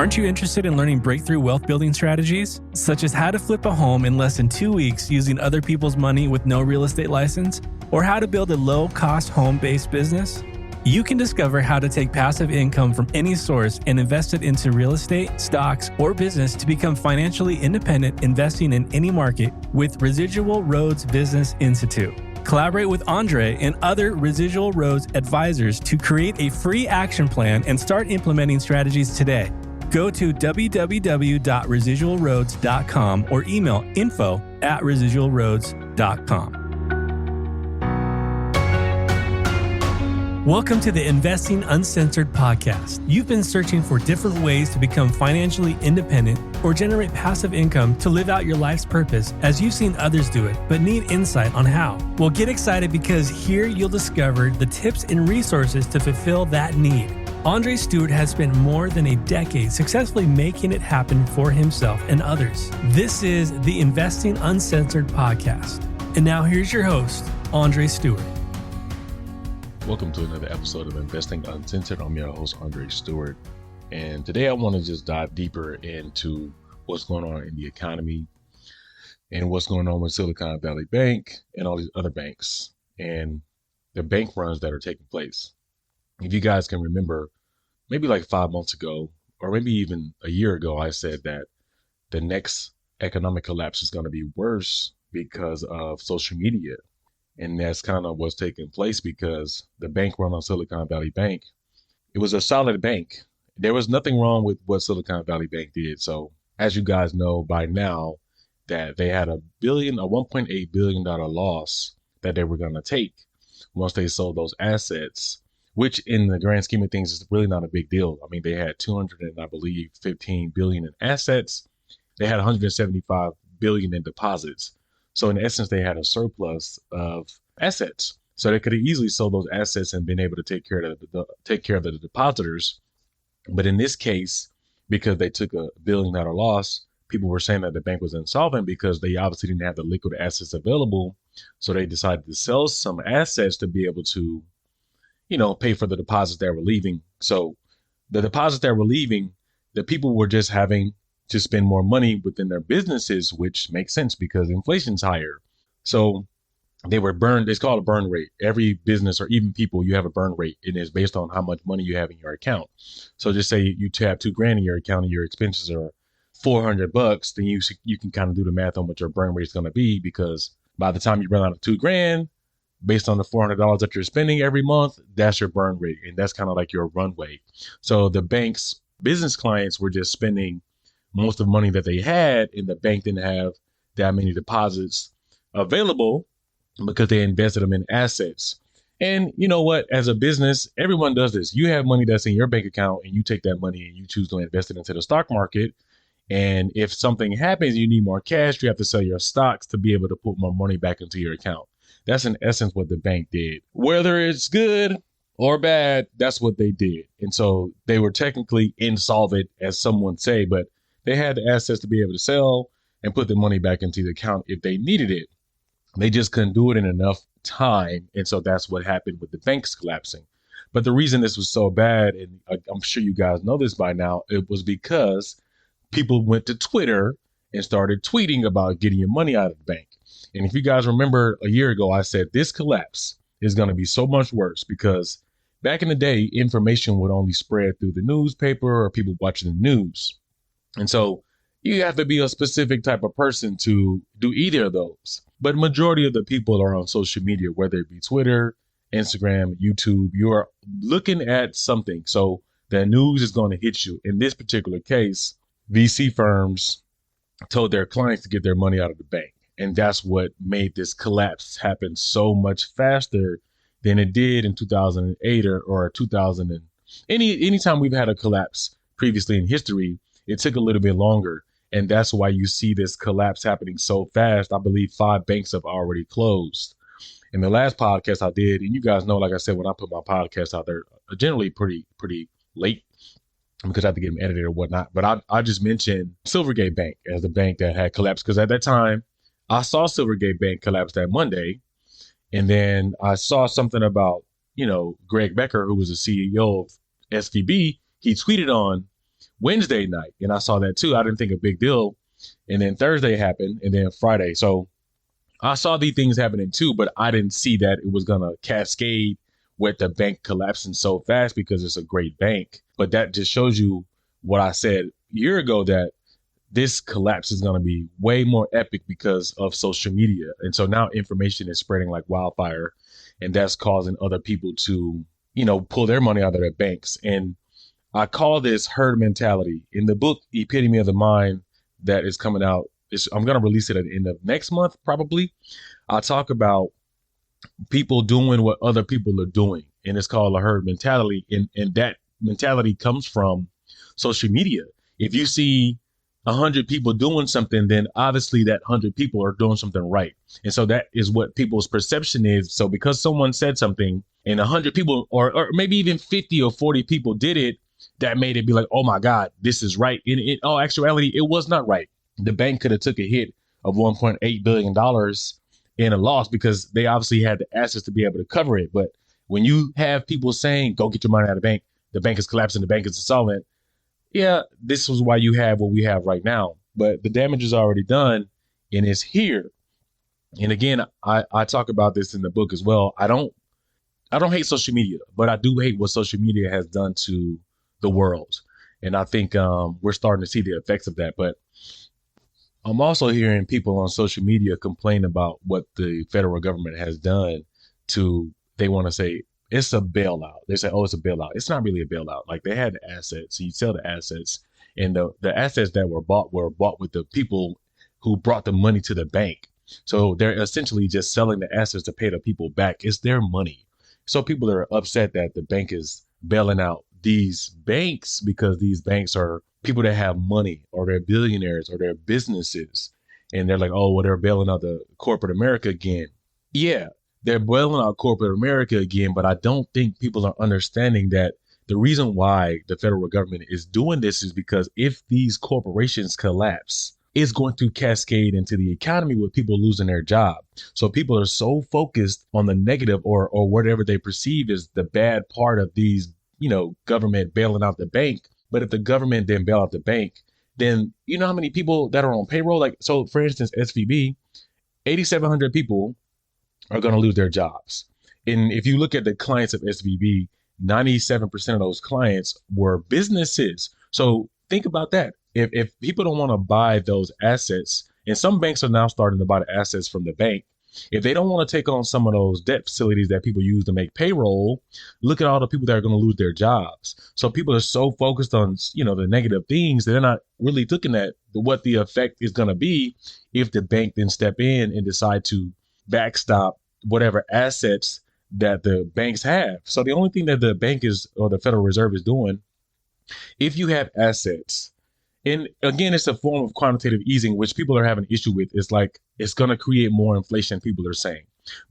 Aren't you interested in learning breakthrough wealth building strategies, such as how to flip a home in less than 2 weeks using other people's money with no real estate license, or how to build a low-cost home-based business? You can discover how to take passive income from any source and invest it into real estate, stocks, or business to become financially independent investing in any market with Residual Roads Business Institute. Collaborate with Andre and other Residual Roads advisors to create a free action plan and start implementing strategies today. Go to www.residualroads.com or email info@residualroads.com. Welcome to the Investing Uncensored podcast. You've been searching for different ways to become financially independent or generate passive income to live out your life's purpose as you've seen others do it, but need insight on how. Well, get excited because here you'll discover the tips and resources to fulfill that need. Andre Stewart has spent more than a decade successfully making it happen for himself and others. This is the Investing Uncensored podcast. And now here's your host, Andre Stewart. Welcome to another episode of Investing Uncensored. I'm your host, Andre Stewart. And today I want to just dive deeper into what's going on in the economy and what's going on with Silicon Valley Bank and all these other banks and the bank runs that are taking place. If you guys can remember, maybe like 5 months ago, or maybe even a year ago, I said that the next economic collapse is going to be worse because of social media. And that's kind of what's taking place because the bank run on Silicon Valley Bank, it was a solid bank. There was nothing wrong with what Silicon Valley Bank did. So as you guys know by now, that they had a $1.8 billion loss that they were going to take once they sold those assets, which in the grand scheme of things is really not a big deal. I mean, they had 15 billion in assets. They had 175 billion in deposits. So in essence, they had a surplus of assets. So they could have easily sold those assets and been able to take care of the depositors. But in this case, because they took a $1 billion loss, people were saying that the bank was insolvent because they obviously didn't have the liquid assets available. So they decided to sell some assets to be able to pay for the deposits that were leaving. So the deposits that were leaving, the people were just having to spend more money within their businesses, which makes sense because inflation's higher. So they were burned. It's called a burn rate. Every business or even people, you have a burn rate, and it's based on how much money you have in your account. So just say you have $2,000 in your account and your expenses are $400, then you can kind of do the math on what your burn rate is going to be, because by the time you run out of $2,000, based on the $400 that you're spending every month, that's your burn rate. And that's kind of like your runway. So the bank's business clients were just spending most of the money that they had, and the bank didn't have that many deposits available because they invested them in assets. And you know what? As a business, everyone does this. You have money that's in your bank account and you take that money and you choose to invest it into the stock market. And if something happens, you need more cash, you have to sell your stocks to be able to put more money back into your account. That's in essence what the bank did. Whether it's good or bad, that's what they did. And so they were technically insolvent, as some would say, but they had the assets to be able to sell and put the money back into the account if they needed it. They just couldn't do it in enough time. And so that's what happened with the banks collapsing. But the reason this was so bad, and I'm sure you guys know this by now, it was because people went to Twitter and started tweeting about getting your money out of the bank. And if you guys remember a year ago, I said this collapse is going to be so much worse because back in the day, information would only spread through the newspaper or people watching the news. And so you have to be a specific type of person to do either of those. But majority of the people are on social media, whether it be Twitter, Instagram, YouTube, you're looking at something. So the news is going to hit you. In this particular case, VC firms told their clients to get their money out of the bank. And that's what made this collapse happen so much faster than it did in 2008 or 2000. And anytime we've had a collapse previously in history, it took a little bit longer. And that's why you see this collapse happening so fast. I believe 5 banks have already closed. In the last podcast I did, and you guys know, like I said, when I put my podcast out there, generally pretty late because I have to get them edited or whatnot. But I just mentioned Silvergate Bank as the bank that had collapsed, because at that time I saw Silvergate Bank collapse that Monday. And then I saw something about, Greg Becker, who was the CEO of SVB. He tweeted on Wednesday night, and I saw that too. I didn't think a big deal. And then Thursday happened, and then Friday. So I saw these things happening too, but I didn't see that it was going to cascade with the bank collapsing so fast because it's a great bank. But that just shows you what I said a year ago, that this collapse is going to be way more epic because of social media. And so now information is spreading like wildfire, and that's causing other people to, pull their money out of their banks. And I call this herd mentality. In the book, Epitome of the Mind, that is coming out, I'm going to release it at the end of next month, probably. I talk about people doing what other people are doing, and it's called a herd mentality. And that mentality comes from social media. If you see 100 people doing something, then obviously that 100 people are doing something right. And so that is what people's perception is. So because someone said something and 100 people, or maybe even 50 or 40 people did it, that made it be like, oh my God, this is right. In all actuality, it was not right. The bank could have took a hit of $1.8 billion in a loss because they obviously had the assets to be able to cover it. But when you have people saying, go get your money out of the bank is collapsing, the bank is insolvent. Yeah, this was why you have what we have right now. But the damage is already done and it's here. And again, I talk about this in the book as well. I don't hate social media, but I do hate what social media has done to the world. And I think we're starting to see the effects of that. But I'm also hearing people on social media complain about what the federal government has done they want to say it's a bailout. They say, oh, it's a bailout. It's not really a bailout. Like, they had assets. So you sell the assets, and the assets that were bought with the people who brought the money to the bank. So they're essentially just selling the assets to pay the people back. It's their money. So people are upset that the bank is bailing out these banks because these banks are people that have money, or they're billionaires, or they're businesses. And they're like, oh, well, they're bailing out the corporate America again. Yeah, they're bailing out corporate America again. But I don't think people are understanding that the reason why the federal government is doing this is because if these corporations collapse, it's going to cascade into the economy with people losing their job. So people are so focused on the negative or whatever they perceive as the bad part of these, government bailing out the bank. But if the government didn't bail out the bank, then you know how many people that are on payroll? Like, so for instance, SVB, 8,700 people are going to lose their jobs. And if you look at the clients of SVB, 97% of those clients were businesses. So think about that. If people don't want to buy those assets, and some banks are now starting to buy the assets from the bank, if they don't want to take on some of those debt facilities that people use to make payroll, look at all the people that are going to lose their jobs. So people are so focused on, the negative things, they're not really looking at what the effect is going to be if the bank then step in and decide to backstop whatever assets that the banks have. So the only thing that the bank is, or the Federal Reserve is doing, if you have assets, and again, it's a form of quantitative easing, which people are having an issue with. It's like, it's going to create more inflation, people are saying.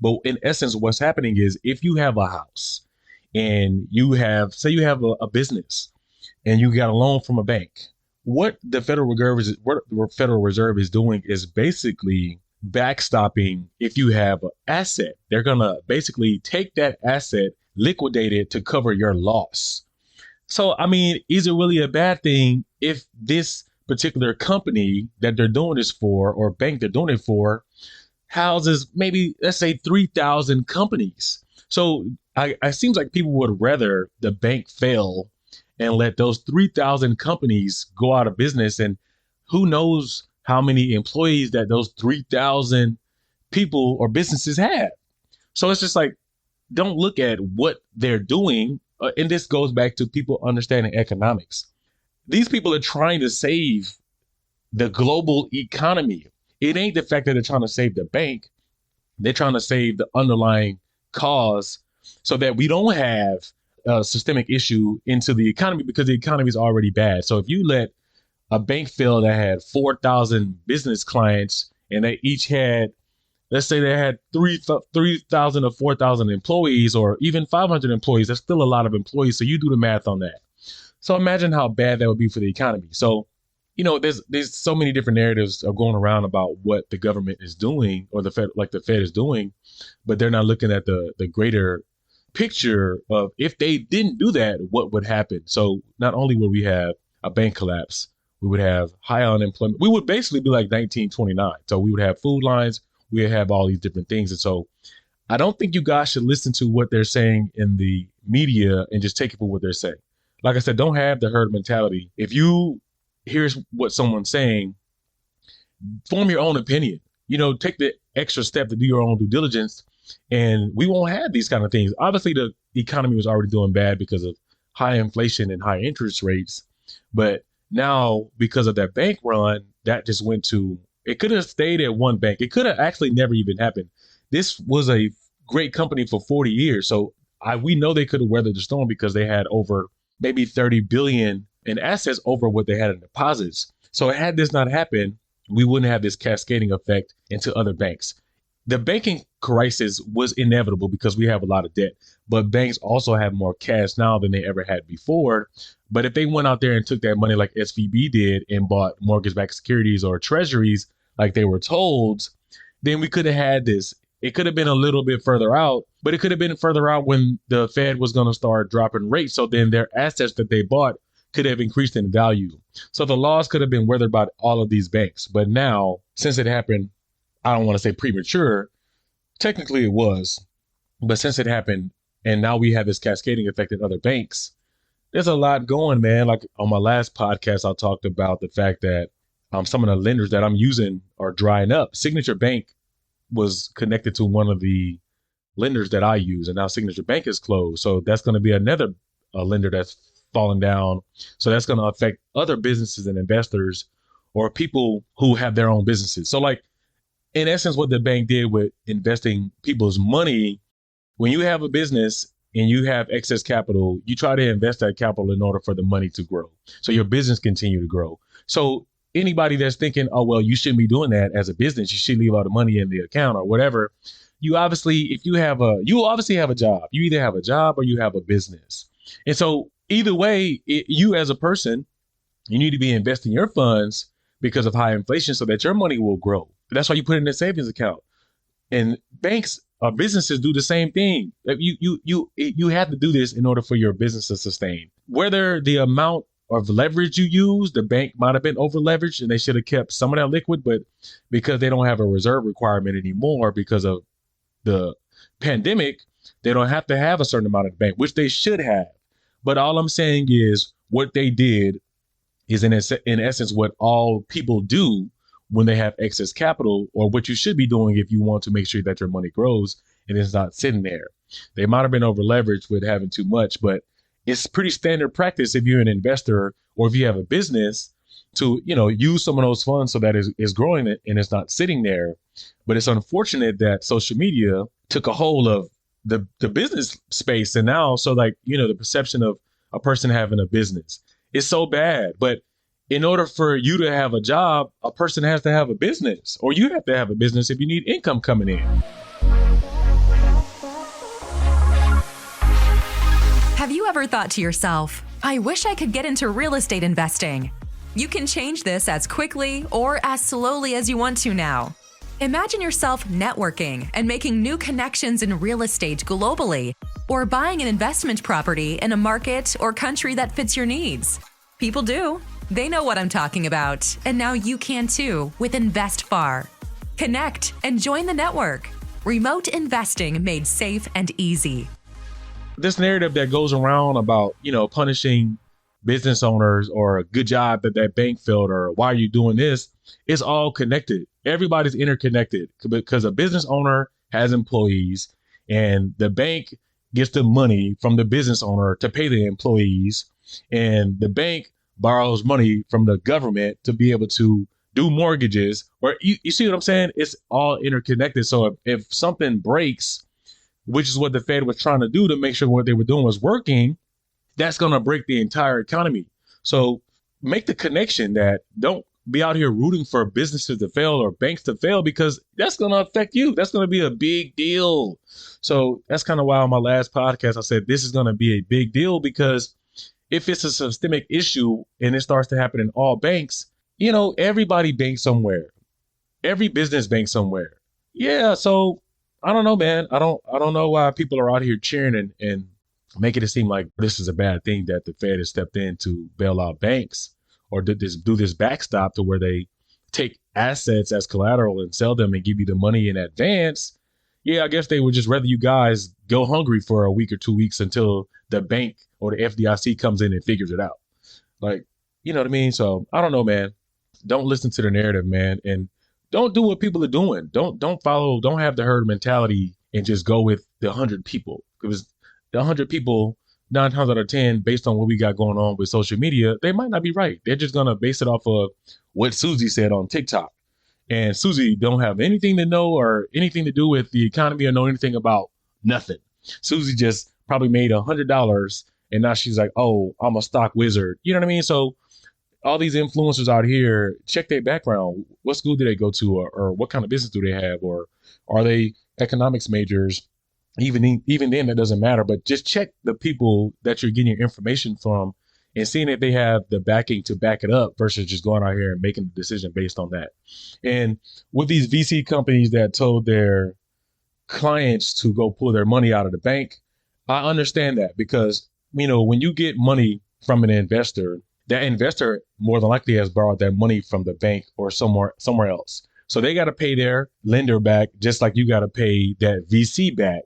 But in essence, what's happening is if you have a house and say you have a business and you got a loan from a bank, what the Federal Reserve is doing is basically backstopping. If you have an asset, they're going to basically take that asset, liquidate it to cover your loss. So, I mean, is it really a bad thing if this particular company that they're doing this for, or bank they're doing it for, houses maybe, let's say, 3,000 companies? So it seems like people would rather the bank fail and let those 3,000 companies go out of business. And who knows how many employees that those 3,000 people or businesses have. So it's just like, don't look at what they're doing. And this goes back to people understanding economics. These people are trying to save the global economy. It ain't the fact that they're trying to save the bank. They're trying to save the underlying cause so that we don't have a systemic issue into the economy, because the economy is already bad. So if you let a bank fail that had 4,000 business clients and they each had, let's say they had 3,000 or 4,000 employees, or even 500 employees. That's still a lot of employees. So you do the math on that. So imagine how bad that would be for the economy. So, there's so many different narratives are going around about what the government is doing, or the Fed is doing, but they're not looking at the greater picture of, if they didn't do that, what would happen. So not only would we have a bank collapse. We would have high unemployment. We would basically be like 1929. So we would have food lines. We would have all these different things. And so I don't think you guys should listen to what they're saying in the media and just take it for what they're saying. Like I said, don't have the herd mentality. If you here's what someone's saying, form your own opinion. Take the extra step to do your own due diligence, and we won't have these kind of things. Obviously, the economy was already doing bad because of high inflation and high interest rates. But now, because of that bank run, that just went to, it could have stayed at one bank. It could have actually never even happened. This was a great company for 40 years. So we know they could have weathered the storm because they had over maybe 30 billion in assets over what they had in deposits. So had this not happened, we wouldn't have this cascading effect into other banks. The banking crisis was inevitable because we have a lot of debt, but banks also have more cash now than they ever had before. But if they went out there and took that money like SVB did and bought mortgage-backed securities or treasuries like they were told, then we could have had this. It could have been a little bit further out, but it could have been further out when the Fed was going to start dropping rates. So then their assets that they bought could have increased in value. So the loss could have been weathered by all of these banks. But now, since it happened, I don't want to say premature, technically it was, but since it happened and now we have this cascading effect in other banks, there's a lot going, man. Like on my last podcast, I talked about the fact that some of the lenders that I'm using are drying up. Signature Bank was connected to one of the lenders that I use, and now Signature Bank is closed. So that's going to be another lender that's falling down. So that's going to affect other businesses and investors or people who have their own businesses. So like, in essence, what the bank did with investing people's money, when you have a business and you have excess capital, you try to invest that capital in order for the money to grow. So your business continue to grow. So anybody that's thinking, oh, well, you shouldn't be doing that as a business, you should leave all the money in the account or whatever. You obviously, you obviously have a job. You either have a job or you have a business. And so either way, you as a person, you need to be investing your funds because of high inflation so that your money will grow. That's why you put it in a savings account. And banks or businesses do the same thing. You have to do this in order for your business to sustain. Whether the amount of leverage you use, the bank might have been over leveraged and they should have kept some of that liquid, but because they don't have a reserve requirement anymore because of the pandemic, they don't have to have a certain amount of the bank, which they should have. But all I'm saying is what they did is in essence what all people do when they have excess capital, or what you should be doing if you want to make sure that your money grows and it's not sitting there. They might have been over leveraged with having too much, but it's pretty standard practice if you're an investor or if you have a business to, use some of those funds so that it's growing and it's not sitting there. But it's unfortunate that social media took a hold of the business space. And now, so like, the perception of a person having a business is so bad. But in order for you to have a job, a person has to have a business, or you have to have a business if you need income coming in. Have you ever thought to yourself, I wish I could get into real estate investing? You can change this as quickly or as slowly as you want to now. Imagine yourself networking and making new connections in real estate globally, or buying an investment property in a market or country that fits your needs. People do. They know what I'm talking about, and now you can too with InvestFar. Connect and join the network. Remote investing made safe and easy. This narrative that goes around about, punishing business owners or a good job that bank failed or why are you doing this, is all connected. Everybody's interconnected because a business owner has employees and the bank gets the money from the business owner to pay the employees, and the bank borrows money from the government to be able to do mortgages. Or you see what I'm saying? It's all interconnected. So if something breaks, which is what the Fed was trying to do to make sure what they were doing was working, that's going to break the entire economy. So make the connection that don't be out here rooting for businesses to fail or banks to fail, because that's going to affect you. That's going to be a big deal. So that's kind of why on my last podcast, I said this is going to be a big deal, because if it's a systemic issue and it starts to happen in all banks, everybody banks somewhere. Every business banks somewhere. Yeah. So I don't know, man. I don't know why people are out here cheering and making it seem like this is a bad thing that the Fed has stepped in to bail out banks or do this backstop to where they take assets as collateral and sell them and give you the money in advance. Yeah, I guess they would just rather you guys go hungry for a week or 2 weeks until the bank or the FDIC comes in and figures it out. Like, you know what I mean? So I don't know, man. Don't listen to the narrative, man. And don't do what people are doing. Don't have the herd mentality and just go with the 100 people. Because the 100 people, 9 times out of 10, based on what we got going on with social media, they might not be right. They're just going to base it off of what Susie said on TikTok. And Susie don't have anything to know or anything to do with the economy or know anything about nothing. Susie just probably made $100 and now she's like, oh, I'm a stock wizard. You know what I mean? So all these influencers out here, check their background. What school do they go to, or what kind of business do they have, or are they economics majors? Even then, that doesn't matter. But just check the people that you're getting your information from and seeing if they have the backing to back it up versus just going out here and making a decision based on that. And with these VC companies that told their clients to go pull their money out of the bank, I understand that because, you know, when you get money from an investor, that investor more than likely has borrowed that money from the bank or somewhere else. So they got to pay their lender back just like you got to pay that VC back.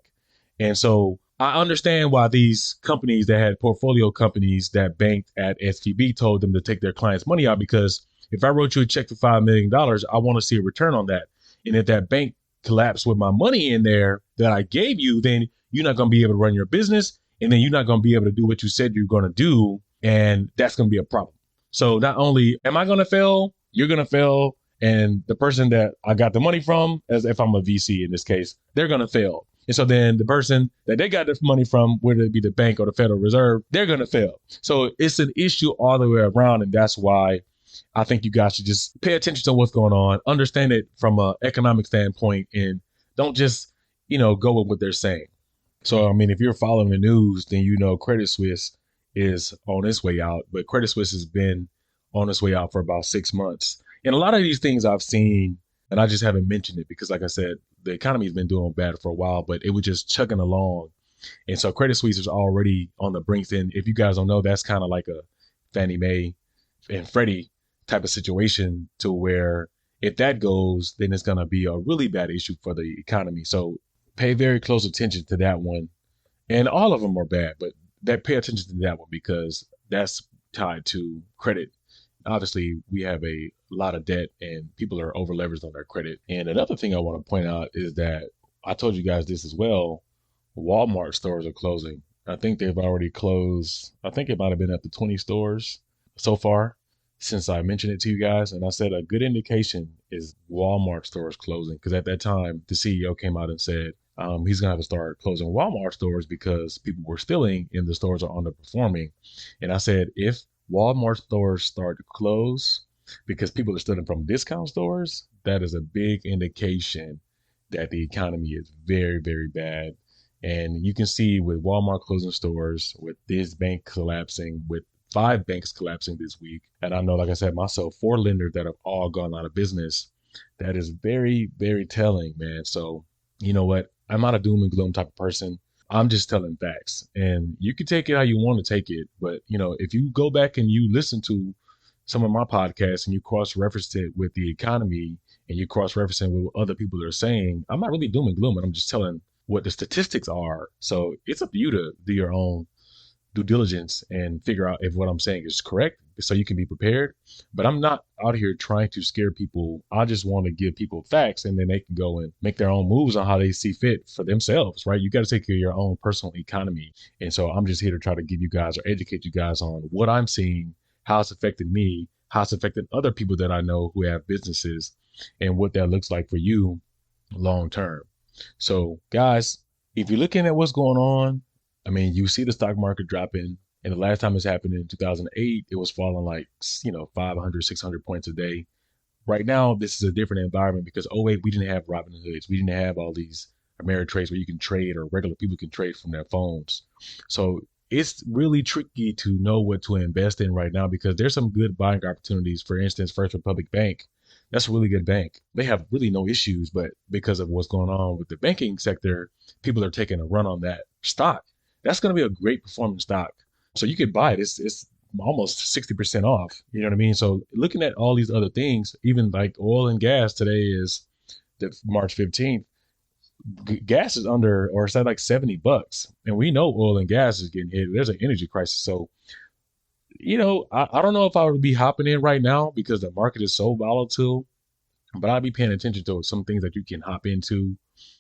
And so I understand why these companies that had portfolio companies that banked at SVB told them to take their clients' money out, because if I wrote you a check for $5 million, I want to see a return on that. And if that bank collapsed with my money in there that I gave you, then you're not going to be able to run your business. And then you're not going to be able to do what you said you're going to do. And that's going to be a problem. So not only am I going to fail, you're going to fail. And the person that I got the money from, as if I'm a VC in this case, they're going to fail. And so then the person that they got the money from, whether it be the bank or the Federal Reserve, they're going to fail. So it's an issue all the way around. And that's why I think you guys should just pay attention to what's going on, understand it from an economic standpoint, and don't just, go with what they're saying. So, I mean, if you're following the news, then you know Credit Suisse is on its way out, but Credit Suisse has been on its way out for about 6 months. And a lot of these things I've seen, and I just haven't mentioned it because, like I said, the economy has been doing bad for a while, but it was just chugging along. And so Credit Suisse is already on the brink. And if you guys don't know, that's kind of like a Fannie Mae and Freddie type of situation, to where if that goes, then it's going to be a really bad issue for the economy. So pay very close attention to that one. And all of them are bad, but pay attention to that one because that's tied to credit. Obviously, we have a lot of debt and people are over leveraged on their credit. And another thing I want to point out is that I told you guys this as well. Walmart stores are closing. I think they've already closed. I think it might have been up to 20 stores so far since I mentioned it to you guys. And I said a good indication is Walmart stores closing, because at that time, the CEO came out and said he's going to have to start closing Walmart stores because people were stealing and the stores are underperforming. And I said, if Walmart stores start to close because people are stealing from discount stores, that is a big indication that the economy is very, very bad. And you can see with Walmart closing stores, with this bank collapsing, with 5 banks collapsing this week. And I know, like I said, myself, 4 lenders that have all gone out of business. That is very, very telling, man. So you know what? I'm not a doom and gloom type of person. I'm just telling facts, and you can take it how you want to take it. But, if you go back and you listen to some of my podcasts and you cross-reference it with the economy and you cross-reference it with what other people are saying, I'm not really doom and gloom, and I'm just telling what the statistics are. So it's up to you to do your own due diligence and figure out if what I'm saying is correct so you can be prepared. But I'm not out here trying to scare people. I just want to give people facts, and then they can go and make their own moves on how they see fit for themselves, right? You got to take care of your own personal economy. And so I'm just here to try to give you guys or educate you guys on what I'm seeing, how it's affected me, how it's affected other people that I know who have businesses, and what that looks like for you long term. So guys, if you're looking at what's going on, I mean, you see the stock market dropping, and the last time this happened in 2008, it was falling like, 500, 600 points a day. Right now, this is a different environment because, we didn't have Robinhoods. We didn't have all these Ameritrades where you can trade, or regular people can trade from their phones. So it's really tricky to know what to invest in right now because there's some good buying opportunities. For instance, First Republic Bank, that's a really good bank. They have really no issues, but because of what's going on with the banking sector, people are taking a run on that stock. that's going to be a great performing stock. So you could buy it. It's almost 60% off. You know what I mean? So looking at all these other things, even like oil and gas, today is the March 15th. Gas is under, or it's at like $70. And we know oil and gas is getting hit. There's an energy crisis. So, I don't know if I would be hopping in right now because the market is so volatile, but I'd be paying attention to some things that you can hop into,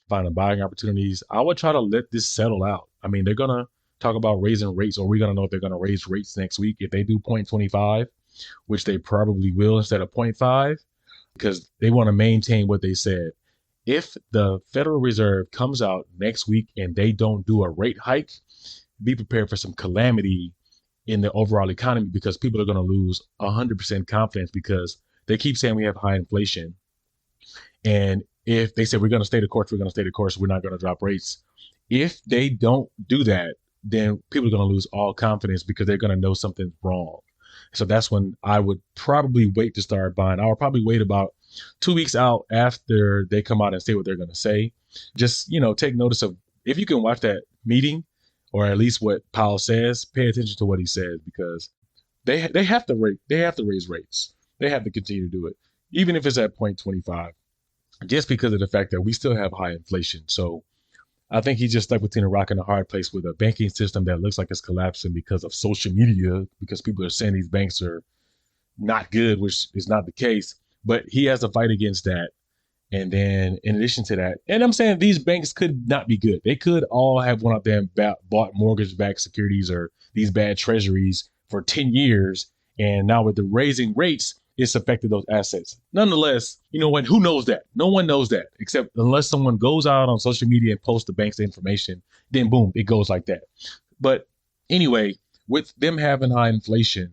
finding buying opportunities. I would try to let this settle out. I mean, they're going to talk about raising rates, or we're going to know if they're going to raise rates next week. If they do 0.25, which they probably will instead of 0.5, because they want to maintain what they said. If the Federal Reserve comes out next week and they don't do a rate hike, be prepared for some calamity in the overall economy, because people are going to lose 100% confidence because they keep saying we have high inflation. And if they say we're going to stay the course, we're not going to drop rates. If they don't do that, then people are going to lose all confidence because they're going to know something's wrong. So that's when I would probably wait to start buying. I would probably wait about 2 weeks out after they come out and say what they're going to say. Just, take notice of, if you can watch that meeting, or at least what Powell says, pay attention to what he says, because they have to raise rates. They have to continue to do it, even if it's at 0.25, just because of the fact that we still have high inflation. So I think he's just stuck between a rock and a hard place with a banking system that looks like it's collapsing because of social media, because people are saying these banks are not good, which is not the case. But he has to fight against that. And then in addition to that, and I'm saying these banks could not be good. They could all have one of them bought mortgage-backed securities or these bad treasuries for 10 years. And now with the raising rates, it's affected those assets. Nonetheless, you know what? Who knows that? No one knows that, except unless someone goes out on social media and posts the bank's information, then boom, it goes like that. But anyway, with them having high inflation,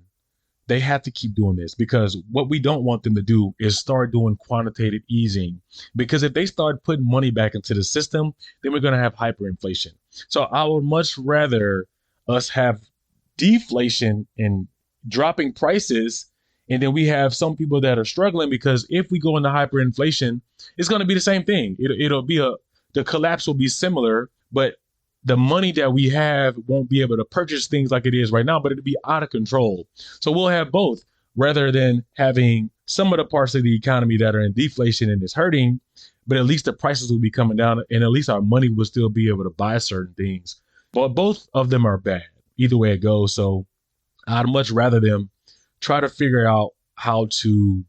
they have to keep doing this, because what we don't want them to do is start doing quantitative easing, because if they start putting money back into the system, then we're going to have hyperinflation. So I would much rather us have deflation and dropping prices, and then we have some people that are struggling, because if we go into hyperinflation, it's going to be the same thing. It'll be the collapse will be similar, but the money that we have won't be able to purchase things like it is right now, but it'll be out of control. So we'll have both, rather than having some of the parts of the economy that are in deflation and is hurting, but at least the prices will be coming down, and at least our money will still be able to buy certain things. But both of them are bad, either way it goes. So I'd much rather them try to figure out how to,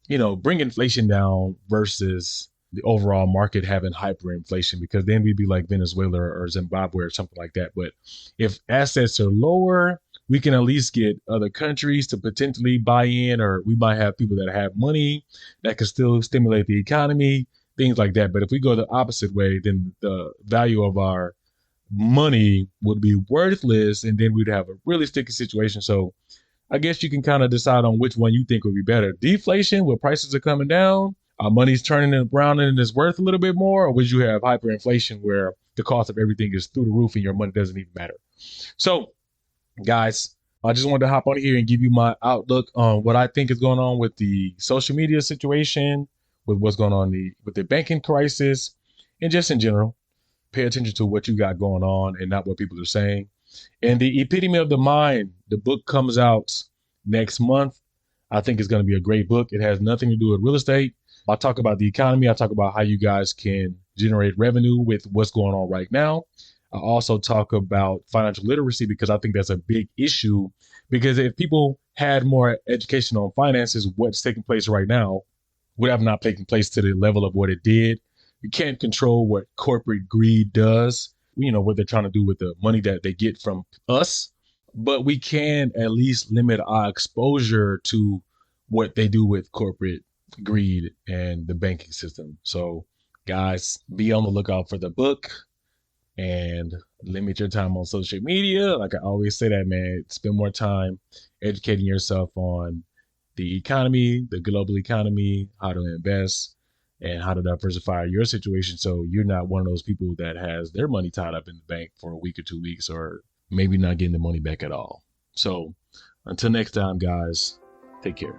bring inflation down versus the overall market having hyperinflation, because then we'd be like Venezuela or Zimbabwe or something like that. But if assets are lower, we can at least get other countries to potentially buy in, or we might have people that have money that can still stimulate the economy, things like that. But if we go the opposite way, then the value of our money would be worthless, and then we'd have a really sticky situation. So I guess you can kind of decide on which one you think would be better. Deflation, where prices are coming down, our money's turning around and it's worth a little bit more, or would you have hyperinflation where the cost of everything is through the roof and your money doesn't even matter? So, guys, I just wanted to hop on here and give you my outlook on what I think is going on with the social media situation, with what's going on with the banking crisis, and just in general. Pay attention to what you got going on and not what people are saying. And the Epitome of the Mind, the book comes out next month. I think it's going to be a great book. It has nothing to do with real estate. I talk about the economy. I talk about how you guys can generate revenue with what's going on right now. I also talk about financial literacy, because I think that's a big issue, because if people had more education on finances, what's taking place right now would have not taken place to the level of what it did. You can't control what corporate greed does, what they're trying to do with the money that they get from us, but we can at least limit our exposure to what they do with corporate greed and the banking system. So guys, be on the lookout for the book and limit your time on social media. Like I always say that, man, spend more time educating yourself on the economy, the global economy, how to invest, and how to diversify your situation, so you're not one of those people that has their money tied up in the bank for a week or 2 weeks, or maybe not getting the money back at all. So until next time, guys, take care.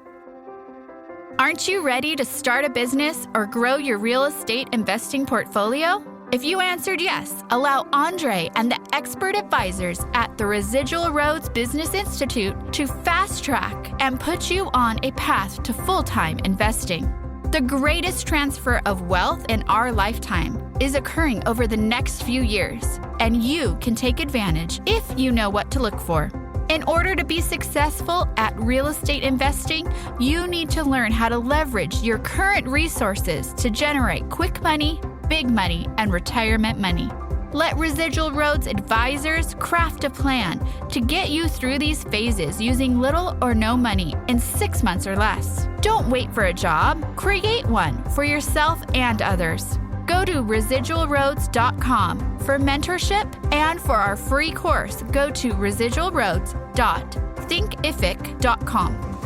Aren't you ready to start a business or grow your real estate investing portfolio? If you answered yes, allow Andre and the expert advisors at the Residual Roads Business Institute to fast track and put you on a path to full-time investing. The greatest transfer of wealth in our lifetime is occurring over the next few years, and you can take advantage if you know what to look for. In order to be successful at real estate investing, you need to learn how to leverage your current resources to generate quick money, big money, and retirement money. Let Residual Roads advisors craft a plan to get you through these phases using little or no money in 6 months or less. Don't wait for a job. Create one for yourself and others. Go to residualroads.com for mentorship, and for our free course, go to residualroads.thinkific.com.